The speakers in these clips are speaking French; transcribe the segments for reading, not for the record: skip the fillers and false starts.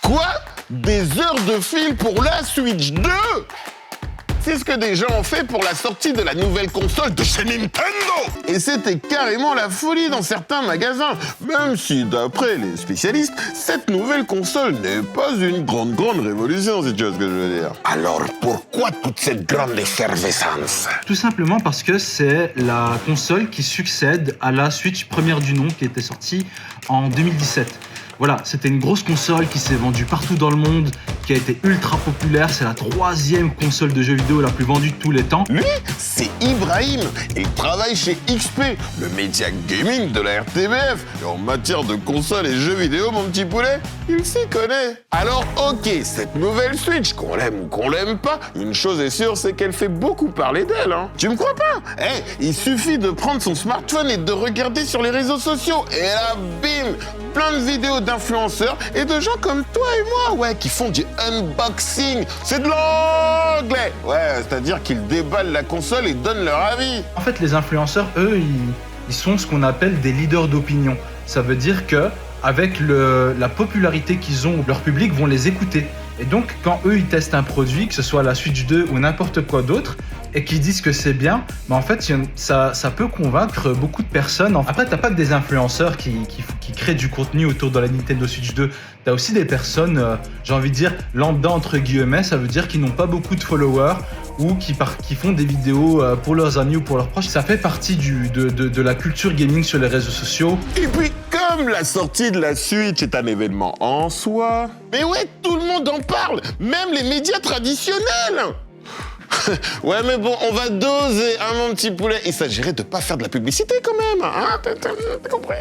Quoi? Des heures de fil pour la Switch 2? C'est ce que des gens ont fait pour la sortie de la nouvelle console de chez Nintendo. Et c'était carrément la folie dans certains magasins. Même si, d'après les spécialistes, cette nouvelle console n'est pas une grande révolution, si tu vois ce que je veux dire. Alors pourquoi toute cette grande effervescence? Tout simplement parce que c'est la console qui succède à la Switch première du nom qui était sortie en 2017. Voilà, c'était une grosse console qui s'est vendue partout dans le monde, qui a été ultra populaire. C'est la 3e console de jeux vidéo la plus vendue de tous les temps. Lui, c'est Ibrahim. Il travaille chez XP, le média gaming de la RTBF. Et en matière de consoles et jeux vidéo, mon petit poulet, il s'y connaît. Alors ok, cette nouvelle Switch, qu'on l'aime ou qu'on l'aime pas, une chose est sûre, c'est qu'elle fait beaucoup parler d'elle. Hein. Tu me crois pas? Il suffit de prendre son smartphone et de regarder sur les réseaux sociaux. Et là, bim, plein de vidéos d'influenceurs et de gens comme toi et moi, qui font du unboxing. C'est de l'anglais. C'est-à-dire qu'ils déballent la console et donnent leur avis. En fait, les influenceurs, eux, ils sont ce qu'on appelle des leaders d'opinion. Ça veut dire que avec la popularité qu'ils ont, leur public vont les écouter. Et donc, quand eux, ils testent un produit, que ce soit la Switch 2 ou n'importe quoi d'autre, et qu'ils disent que c'est bien, en fait, ça peut convaincre beaucoup de personnes. Après, t'as pas que des influenceurs qui créent du contenu autour de la Nintendo Switch 2. T'as aussi des personnes, j'ai envie de dire, lambda entre guillemets, ça veut dire qu'ils n'ont pas beaucoup de followers ou qui font des vidéos pour leurs amis ou pour leurs proches. Ça fait partie de la culture gaming sur les réseaux sociaux. Et puis, comme la sortie de la Switch est un événement en soi, mais tout le monde en parle, même les médias traditionnels. Ouais, mais bon, on va doser, mon petit poulet. Il s'agirait de pas faire de la publicité quand même, hein, t'as compris?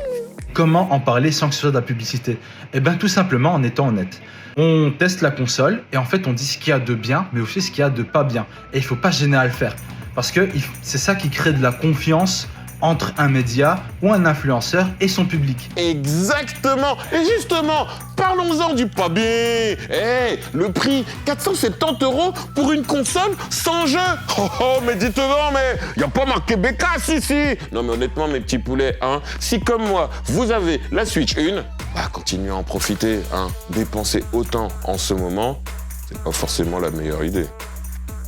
Comment en parler sans que ce soit de la publicité? Eh bien, tout simplement en étant honnête. On teste la console et en fait, on dit ce qu'il y a de bien, mais aussi ce qu'il y a de pas bien. Et il faut pas se gêner à le faire. Parce que c'est ça qui crée de la confiance entre un média ou un influenceur et son public. Exactement. Et justement, parlons-en du pas bien. Le prix, 470 € pour une console sans jeu. Mais dites-moi, mais y a pas marqué Bécasse ici. Non, mais honnêtement, mes petits poulets, si comme moi, vous avez la Switch 1, continuez à en profiter. Dépenser autant en ce moment, c'est pas forcément la meilleure idée.